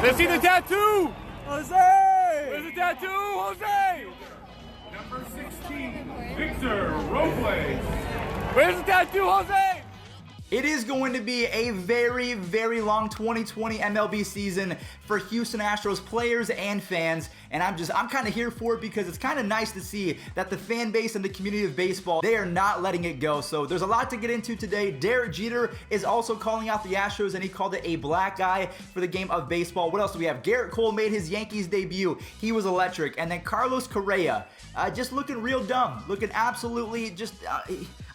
Let's see the tattoo! Jose! Where's the tattoo, Jose? Number 16, Victor Robles. Where's the tattoo, Jose? It is going to be a very, very long 2020 MLB season for Houston Astros players and fans, and I'm kind of here for it because it's kind of nice to see that the fan base and the community of baseball, they are not letting it go. So there's a lot to get into today. Derek Jeter is also calling out the Astros, and he called it a black eye for the game of baseball. What else do we have? Gerrit Cole made his Yankees debut. He was electric. And then Carlos Correa, just looking real dumb, looking absolutely just...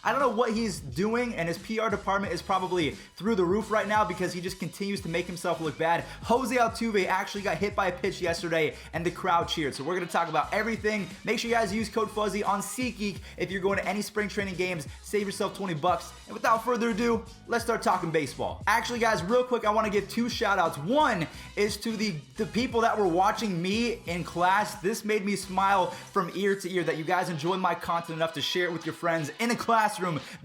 I don't know what he's doing, and his PR department is probably through the roof right now because he just continues to make himself look bad. Jose Altuve actually got hit by a pitch yesterday, and the crowd cheered. So we're going to talk about everything. Make sure you guys use code Fuzzy on SeatGeek if you're going to any spring training games. Save yourself 20 bucks. And without further ado, let's start talking baseball. Actually, guys, real quick, I want to give two shout-outs. One is to the people that were watching me in class. This made me smile from ear to ear that you guys enjoy my content enough to share it with your friends in a classroom.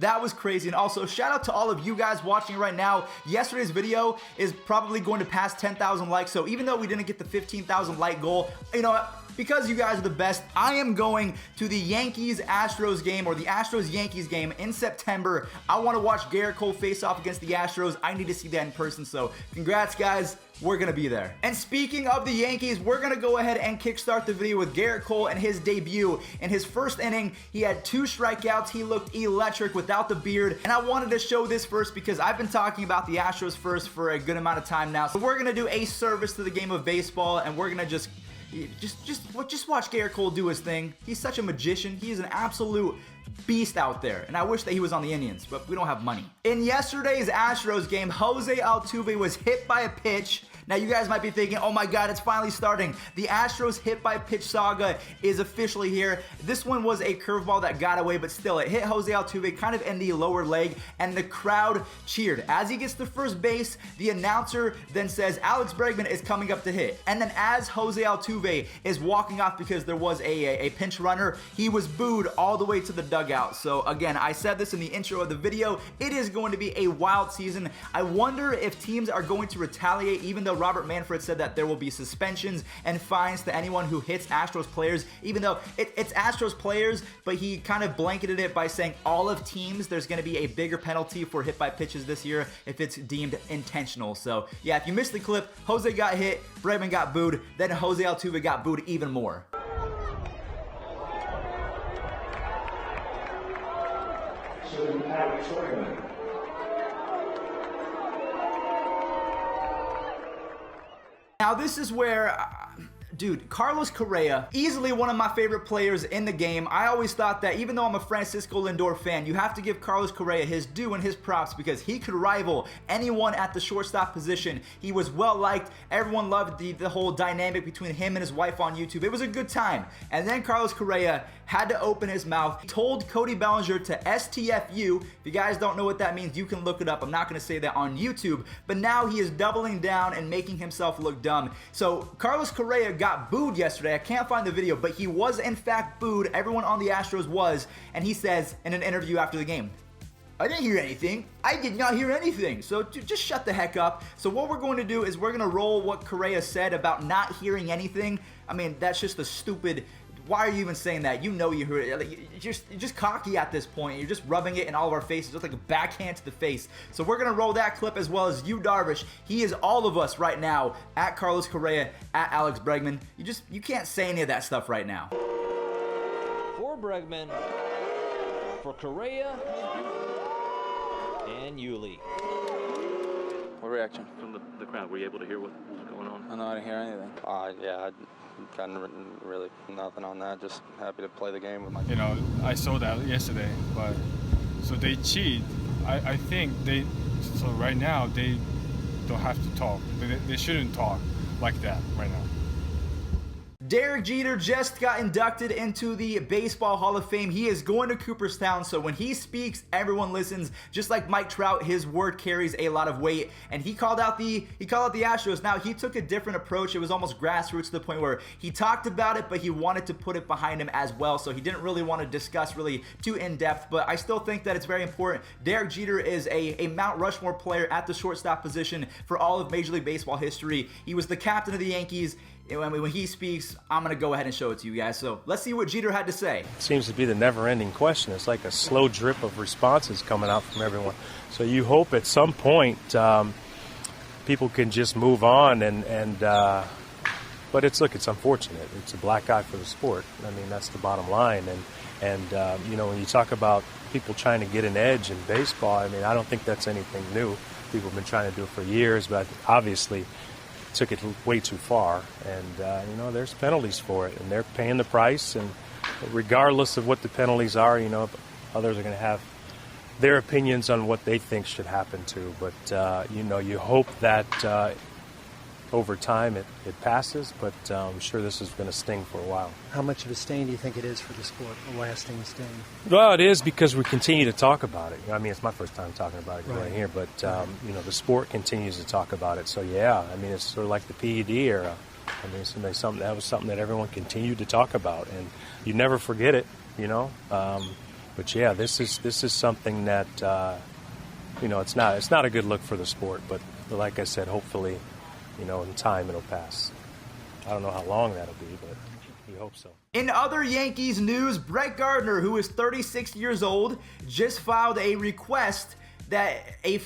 That was crazy. And also shout out to all of you guys watching right now. Yesterday's video is probably going to pass 10,000 likes, so even though we didn't get the 15,000 like goal, you know what, because you guys are the best, I am going to the Yankees-Astros game, or the Astros-Yankees game in September. I want to watch Gerrit Cole face off against the Astros. I need to see that in person, so congrats, guys. We're going to be there. And speaking of the Yankees, we're going to go ahead and kickstart the video with Gerrit Cole and his debut. In his first inning, he had 2 strikeouts. He looked electric without the beard. And I wanted to show this first because I've been talking about the Astros first for a good amount of time now. So we're going to do a service to the game of baseball, and we're going to just watch Gerrit Cole do his thing. He's such a magician. He is an absolute beast out there, and I wish that he was on the Indians, but we don't have money. In yesterday's Astros game, Jose Altuve was hit by a pitch. Now you guys might be thinking, oh my god, it's finally starting. The Astros hit by pitch saga is officially here. This one was a curveball that got away, but still it hit Jose Altuve kind of in the lower leg, and the crowd cheered. As he gets to first base, the announcer then says Alex Bregman is coming up to hit. And then as Jose Altuve is walking off because there was a pinch runner, he was booed all the way to the dugout. So again, I said this in the intro of the video, it is going to be a wild season. I wonder if teams are going to retaliate, even though Robert Manfred said that there will be suspensions and fines to anyone who hits Astros players, even though it's Astros players, but he kind of blanketed it by saying all of teams, there's going to be a bigger penalty for hit by pitches this year if it's deemed intentional. So yeah, if you missed the clip, Jose got hit, Bregman got booed, then Jose Altuve got booed even more. Now this is where, dude, Carlos Correa, easily one of my favorite players in the game. I always thought that even though I'm a Francisco Lindor fan, you have to give Carlos Correa his due and his props because he could rival anyone at the shortstop position. He was well liked. Everyone loved the whole dynamic between him and his wife on YouTube. It was a good time. And then Carlos Correa had to open his mouth. He told Cody Bellinger to STFU. If you guys don't know what that means, you can look it up. I'm not going to say that on YouTube. But now he is doubling down and making himself look dumb. So Carlos Correa got booed yesterday. I can't find the video, but he was in fact booed. Everyone on the Astros was. And he says in an interview after the game, I didn't hear anything. I did not hear anything. So just shut the heck up. So what we're going to do is we're going to roll what Correa said about not hearing anything. I mean, that's just a stupid... Why are you even saying that? You know you heard it. You're just cocky at this point. You're just rubbing it in all of our faces, just like a backhand to the face. So we're going to roll that clip as well as you, Darvish. He is all of us right now, at Carlos Correa, at Alex Bregman. You can't say any of that stuff right now. For Bregman, for Correa, and Yuli. What reaction? From the crowd, were you able to hear what was going on? I know I didn't hear anything. Yeah, I got really nothing on that. Just happy to play the game with my. You know, I saw that yesterday, but so they cheat. I think so right now they don't have to talk. They shouldn't talk like that right now. Derek Jeter just got inducted into the Baseball Hall of Fame. He is going to Cooperstown, so when he speaks, everyone listens. Just like Mike Trout, his word carries a lot of weight, and he called out the Astros. Now, he took a different approach. It was almost grassroots to the point where he talked about it, but he wanted to put it behind him as well, so he didn't really want to discuss really too in-depth, but I still think that it's very important. Derek Jeter is a Mount Rushmore player at the shortstop position for all of Major League Baseball history. He was the captain of the Yankees. When he speaks, I'm going to go ahead and show it to you guys. So let's see what Jeter had to say. It seems to be the never-ending question. It's like a slow drip of responses coming out from everyone. So you hope at some point people can just move on. But it's unfortunate. It's a black eye for the sport. I mean, that's the bottom line. And when you talk about people trying to get an edge in baseball, I mean, I don't think that's anything new. People have been trying to do it for years, but obviously took it way too far, and there's penalties for it, and they're paying the price, and regardless of what the penalties are, others are going to have their opinions on what they think should happen too, but you hope that over time it passes, but I'm sure this is going to sting for a while. How much of a stain do you think it is for the sport, a lasting stain? Well, it is because we continue to talk about it. I mean, it's my first time talking about it right here, but the sport continues to talk about it. So yeah, I mean, it's sort of like the PED era. I mean, that was something that everyone continued to talk about, and you never forget it, But yeah, this is something that it's not a good look for the sport. But like I said, hopefully, in time it'll pass. I don't know how long that'll be, but we hope so. In other Yankees news, Brett Gardner, who is 36 years old, just filed a request that a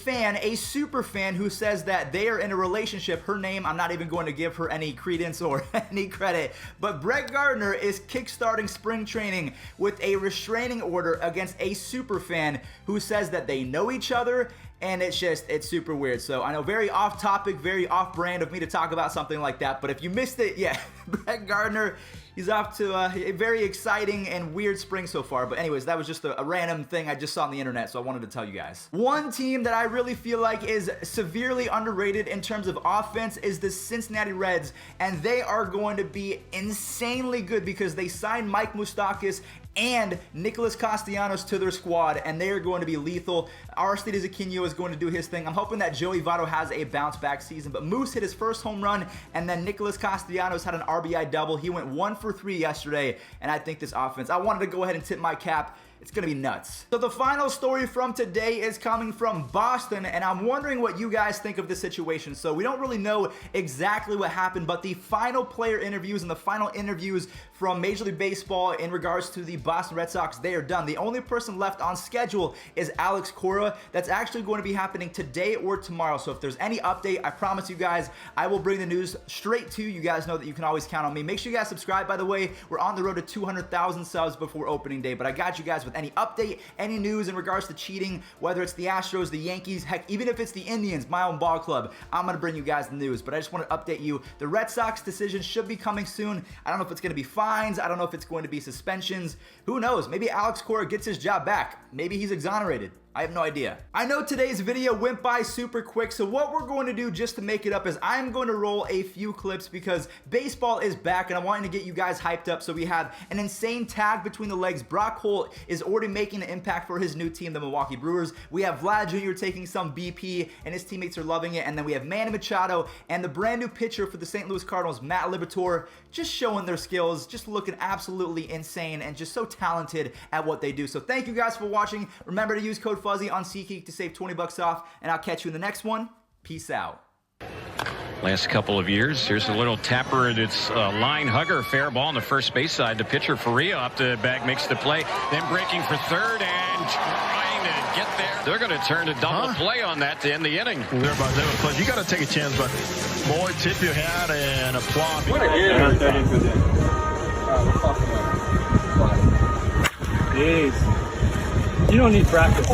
super fan who says that they are in a relationship, her name, I'm not even going to give her any credence or any credit, but Brett Gardner is kickstarting spring training with a restraining order against a super fan who says that they know each other, and it's super weird. So I know, very off topic, very off brand of me to talk about something like that, but if you missed it, yeah, Brett Gardner, he's off to a very exciting and weird spring so far. But anyways, that was just a random thing I just saw on the internet, so I wanted to tell you guys. One team that I really feel like is severely underrated in terms of offense is the Cincinnati Reds, and they are going to be insanely good because they signed Mike Moustakas and Nicholas Castellanos to their squad, and they are going to be lethal. Aristides Aquino is going to do his thing. I'm hoping that Joey Votto has a bounce-back season, but Moose hit his first home run, and then Nicholas Castellanos had an RBI double. He went 1 for 3 yesterday, and I think this offense, I wanted to go ahead and tip my cap. It's going to be nuts. So the final story from today is coming from Boston, and I'm wondering what you guys think of this situation. So we don't really know exactly what happened, but the final player interviews and the final interviews from Major League Baseball in regards to the Boston Red Sox, they are done. The only person left on schedule is Alex Correa. That's actually going to be happening today or tomorrow. So if there's any update, I promise you guys, I will bring the news straight to you. You guys know that you can always count on me. Make sure you guys subscribe, by the way. We're on the road to 200,000 subs before opening day, but I got you guys with any update, any news in regards to cheating, whether it's the Astros, the Yankees, heck, even if it's the Indians, my own ball club, I'm going to bring you guys the news. But I just want to update you. The Red Sox decision should be coming soon. I don't know if it's going to be fines. I don't know if it's going to be suspensions. Who knows? Maybe Alex Correa gets his job back. Maybe he's exonerated. I have no idea. I know today's video went by super quick, so what we're going to do just to make it up is I'm going to roll a few clips because baseball is back and I'm wanting to get you guys hyped up. So we have an insane tag between the legs. Brock Holt is already making an impact for his new team, the Milwaukee Brewers. We have Vlad Jr. taking some BP and his teammates are loving it. And then we have Manny Machado and the brand new pitcher for the St. Louis Cardinals, Matt Liberatore, just showing their skills, just looking absolutely insane and just so talented at what they do. So thank you guys for watching. Remember to use code Fuzzy on SeatGeek to save 20 bucks off, and I'll catch you in the next one. Peace out. Last couple of years, here's a little tapper, and it's a line hugger, fair ball on the first base side. The pitcher, Correa, up the bag, makes the play, then breaking for third and trying to get there. They're going to turn to double play on that to end the inning. They're about to play. You got to take a chance, but boy, tip your hat and applaud. What a game. Jeez. You don't need practice.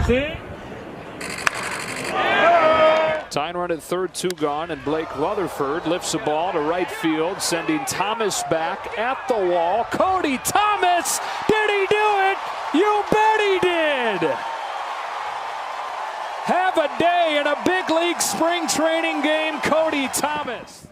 See? Tying run at third, 2 gone, and Blake Rutherford lifts the ball to right field, sending Thomas back at the wall. Cody Thomas! Did he do it? You bet he did! Have a day in a big league spring training game, Cody Thomas.